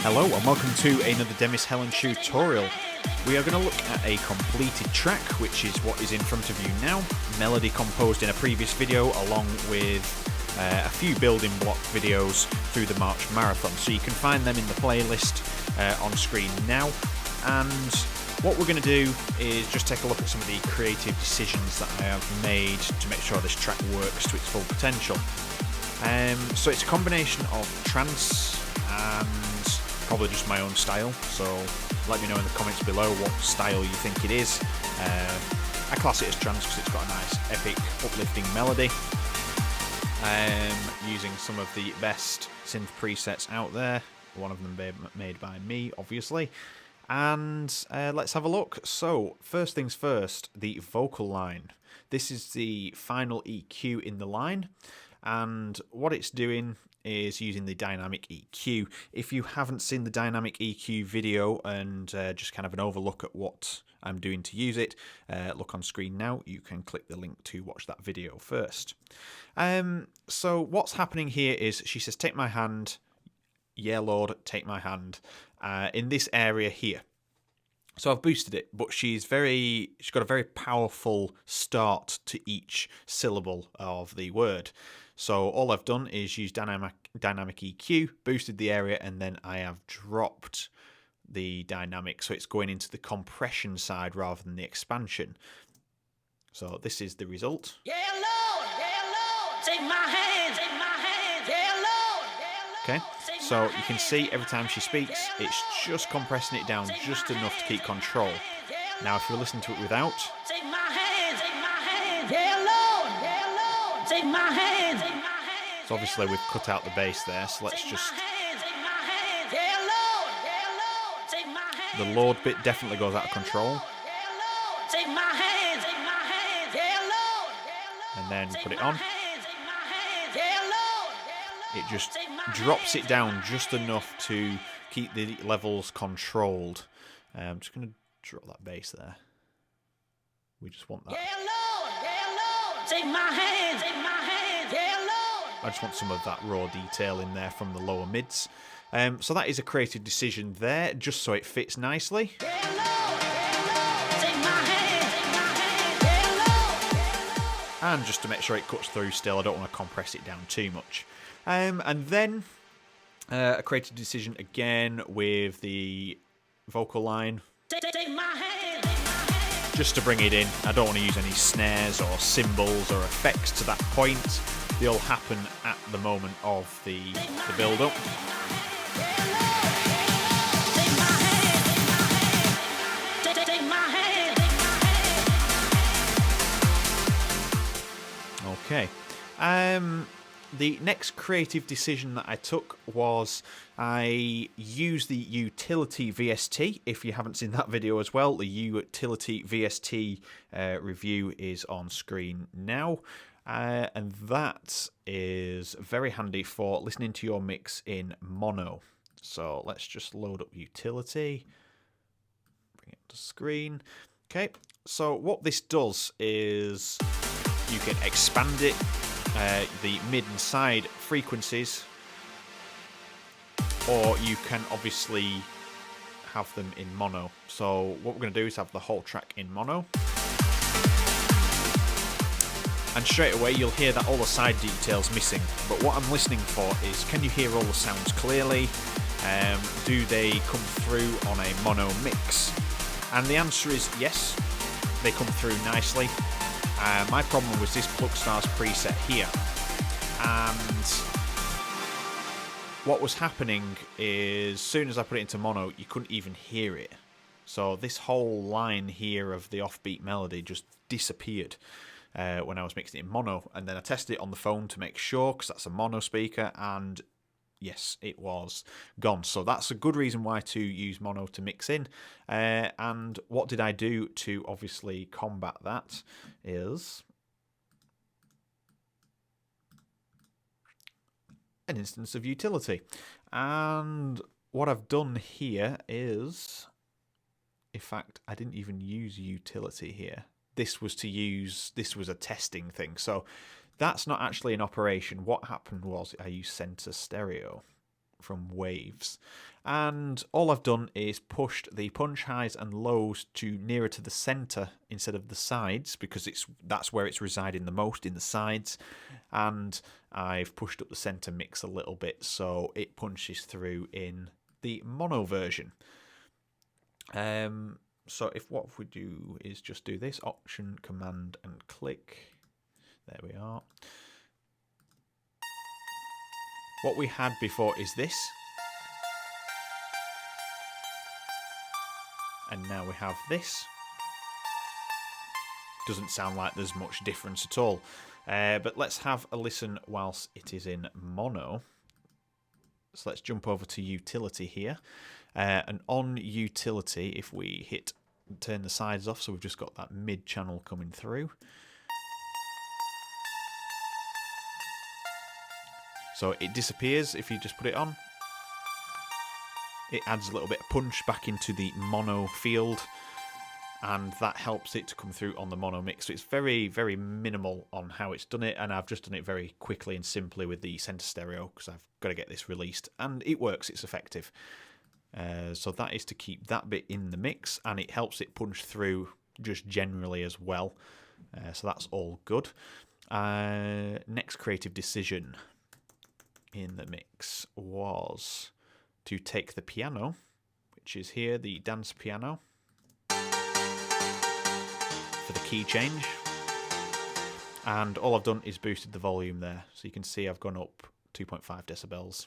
Hello and welcome to another Demis Hellen tutorial. We are going to look at a completed track, which is what is in front of you now. Melody composed in a previous video along with a few building block videos through the March Marathon. So you can find them in the playlist on screen now. And what we're going to do is just take a look at some of the creative decisions that I have made to make sure this track works to its full potential. So it's a combination of trance and probably just my own style, so let me know in the comments below what style you think it is. I class it as trance because it's got a nice epic uplifting melody, using some of the best synth presets out there, one of them made by me obviously, and let's have a look. So first things first, the vocal line. This is the final EQ in the line, and what it's doing is using the dynamic EQ. If you haven't seen the dynamic EQ video and just kind of an overlook at what I'm doing to use it, look on screen now. You can click the link to watch that video first. So what's happening here is she says, "Take my hand, yeah Lord, take my hand," in this area here. So I've boosted it, but she's got a very powerful start to each syllable of the word. So all I've done is use dynamic EQ, boosted the area, and then I have dropped the dynamic, so it's going into the compression side rather than the expansion. So this is the result. Yeah, Lord, take my hand, yeah, Lord, okay, so you can see every time she speaks, it's just compressing it down just enough to keep control. Now, if you're listening to it without, take my hand, yeah, Lord, take my hand. So obviously we've cut out the bass there, so let's just... The Lord bit definitely goes out of control. And then put it on. It just drops it down just enough to keep the levels controlled. I'm just going to drop that bass there. We just want that. Take my hand, I just want some of that raw detail in there from the lower mids. So that is a creative decision there, just so it fits nicely. And just to make sure it cuts through still, I don't want to compress it down too much. And then a creative decision again with the vocal line. Just to bring it in. I don't want to use any snares or cymbals or effects to that point. They'll happen at the moment of the build-up. Okay. The next creative decision that I took was I used the utility VST. If you haven't seen that video as well, the utility VST review is on screen now. And that is very handy for listening to your mix in mono. So let's just load up utility, bring it to screen. Okay, so what this does is you can expand it, the mid and side frequencies, or you can obviously have them in mono. So what we're going to do is have the whole track in mono. And straight away you'll hear that all the side details missing. But what I'm listening for is, can you hear all the sounds clearly? Do they come through on a mono mix? And the answer is yes, they come through nicely. My problem was this Plugstars preset here. And what was happening is, as soon as I put it into mono, you couldn't even hear it. So this whole line here of the offbeat melody just disappeared when I was mixing it in mono, and then I tested it on the phone to make sure, because that's a mono speaker, and yes, it was gone. So that's a good reason why to use mono to mix in. And what did I do to obviously combat that is an instance of utility. And what I've done here is, in fact, I didn't even use utility here. This was a testing thing. So that's not actually an operation. What happened was I used center stereo from Waves, And all I've done is pushed the punch highs and lows to nearer to the centre instead of the sides, because that's where it's residing the most, in the sides. And I've pushed up the centre mix a little bit so it punches through in the mono version. So what we do is just do this, Option, Command and click. There we are. What we had before is this. And now we have this. Doesn't sound like there's much difference at all. But let's have a listen whilst it is in mono. So let's jump over to utility here. And on utility, if we turn the sides off, so we've just got that mid channel coming through. So it disappears if you just put it on. It adds a little bit of punch back into the mono field, and that helps it to come through on the mono mix. So it's very, very minimal on how it's done it, and I've just done it very quickly and simply with the center stereo because I've got to get this released, and it works, it's effective. So that is to keep that bit in the mix, and it helps it punch through just generally as well. So that's all good. Next creative decision in the mix was to take the piano, which is here, the dance piano, for the key change. And all I've done is boosted the volume there. So you can see I've gone up 2.5 decibels.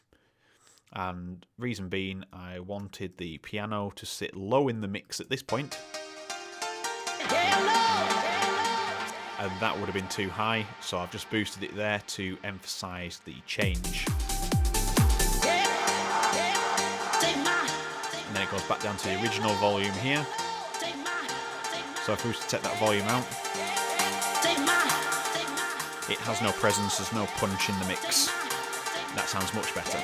And reason being, I wanted the piano to sit low in the mix at this point. And that would have been too high, so I've just boosted it there to emphasise the change. And then it goes back down to the original volume here. So if we was to take that volume out, it has no presence, there's no punch in the mix. That sounds much better.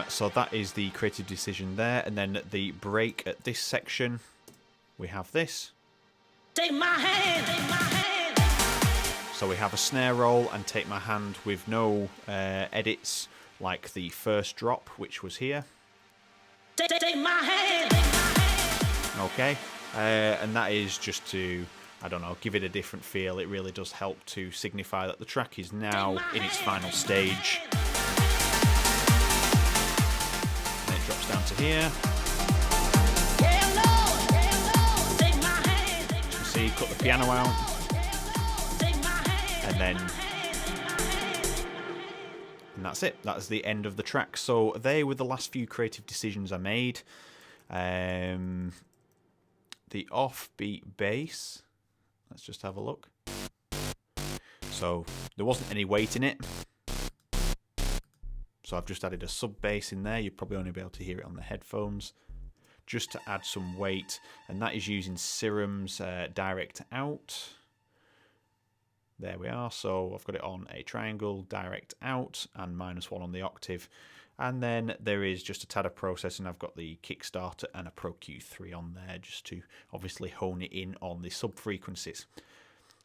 So that is the creative decision there, and then the break at this section, we have this. Take my hand, take my hand. So we have a snare roll and Take My Hand with no edits like the first drop, which was here. Take my hand. Okay, and that is just to, I don't know, give it a different feel. It really does help to signify that the track is now in its final stage. And it drops down to here. See, cut the piano out, and that's it. That's the end of the track. So they were the last few creative decisions I made. The offbeat bass. Let's just have a look. So there wasn't any weight in it. So I've just added a sub bass in there. You'll probably only be able to hear it on the headphones, just to add some weight, and that is using Serum's direct out. There we are. So I've got it on a triangle, direct out, and -1 on the octave. And then there is just a tad of processing. I've got the Kickstarter and a Pro Q3 on there just to obviously hone it in on the sub frequencies.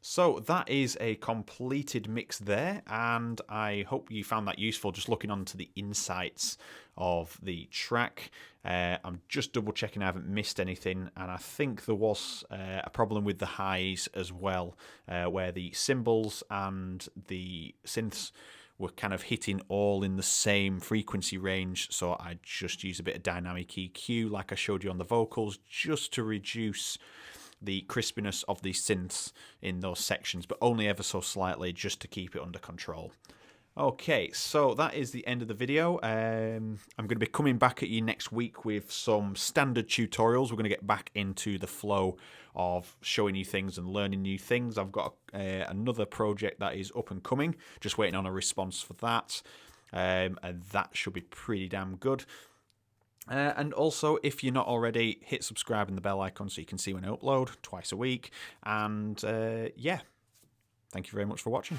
So that is a completed mix there, and I hope you found that useful, just looking onto the insights of the track. I'm just double checking I haven't missed anything, and I think there was a problem with the highs as well, where the cymbals and the synths were kind of hitting all in the same frequency range, so I just use a bit of dynamic EQ like I showed you on the vocals, just to reduce the crispiness of the synths in those sections, but only ever so slightly, just to keep it under control. Okay, so that is the end of the video. I'm going to be coming back at you next week with some standard tutorials. We're going to get back into the flow of showing you things and learning new things. I've got another project that is up and coming, just waiting on a response for that, and that should be pretty damn good. And also, if you're not already, hit subscribe and the bell icon so you can see when I upload twice a week. And yeah, thank you very much for watching.